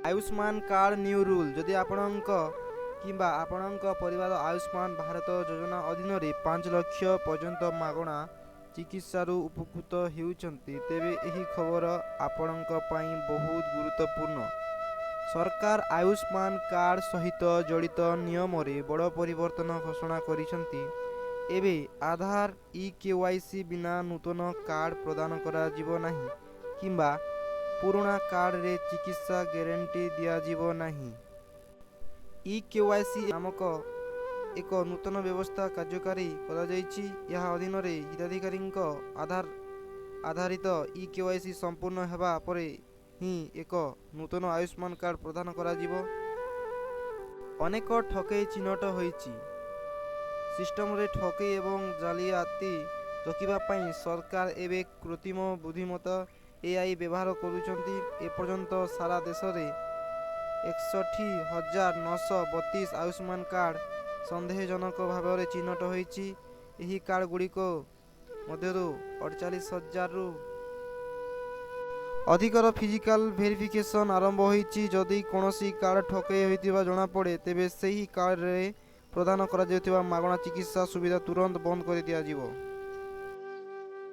Ayushman card new rule जदि आपणक किंबा आपणक परिवार आयुष्मान भारत योजना अधीन 5 लाख पर्यंत मागणा चिकित्सारू उपकृत होउछंती तेबे एही खबर आपणक पई बहुत गुरुत्वपूर्ण। सरकार आयुष्मान कार्ड सहित जड़ित नियम रे बड़ परिवर्तन घोषणा करिसंती। एबे आधार ई केवाईसी बिना नूतन कार्ड प्रदान करा जिवो नाही किंबा पुराना कार्ड रे चिकित्सा गारंटी दिया जिवो नाही। ई केवाईसी नामक एक नूतन व्यवस्था कार्यकारी करा जायछि। यह अधीन रे हिताधिकारी आधार आधारित ई केवाईसी संपूर्ण हेबा परे ही एक नूतन आयुष्मान कार्ड प्रदान करा जिवो। अनेक ठकई चिन्हट होईछि। सिस्टम रे ठकई एवं जालियाती रोकिबा पई सरकार एबे कृत्रिम बुद्धिमत्ता एआई व्यवहार करुचंती। एपर्यंत सारा देश रे 61,932 आयुष्मान कार्ड संदेहजनक भाव चिन्हट होईछि। एही कार्ड गुड़िक मध्यरु 48,000 रु अधिकर फिजिकल वेरिफिकेशन आरंभ होईछि। जदि कोनोसी कार्ड ठकई होइतिबा जणा पड़े तेबे सेही कार्ड रे प्रदान करा जाउथिबा मागणा चिकित्सा सुविधा तुरंत बंद कर दिया जिवो।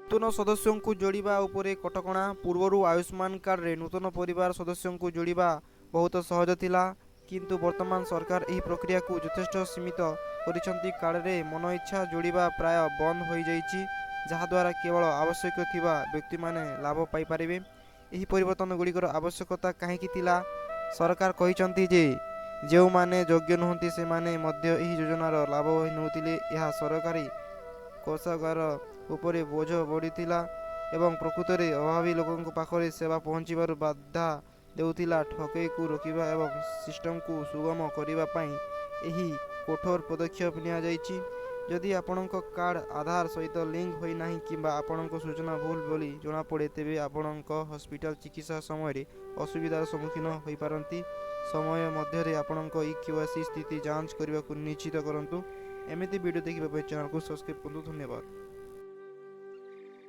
नूतन सदस्यों को जोड़िबा उपरे कटकणा। पूर्वरु आयुष्मान कार्ड रे नूतन परिवार सदस्यों को जोड़िबा बहुत सहज थिला, किंतु वर्तमान सरकार एही प्रक्रिया को यथेष्ट सीमित करिसंती। कार्ड रे मन इच्छा जोड़िबा प्राय बंद होई जाइछि, जहा द्वारा केवल आवश्यक थिबा व्यक्ति माने लाभ पाई पारिबे। एही परिवर्तन गुड़िकर आवश्यकता काहेकि थिला? सरकार कहिसंती जे जेउ माने योग्य नहंती से माने मध्य एही योजनार लाभ नउतिले। यह सरकारी कोषागार उपरे बोझ बढ़िथिला एवं प्रकृत रे अभावी लोकंक पाखरे सेवा पहुंचीबार बाधा देउथिला। ठकई को रोकिबा एवं सिस्टम को सुगम करिबा पई एही कठोर पदक्षेप निया जाइछि। जदि आपणक कार्ड आधार सहित लिंक होई नाही किंबा आपणक सूचना भूल बोली जणा पड़े तेबे आपणक हॉस्पिटल चिकित्सा समय रे असुविधार सम्मुखीन होई पारंती। समय मध्य रे आपणक ई केवाईसी स्थिति जांच करबा को निश्चित करंतु। एमिति वीडियो देखिबा पई चैनल को सब्सक्राइब करंतु। धन्यवाद।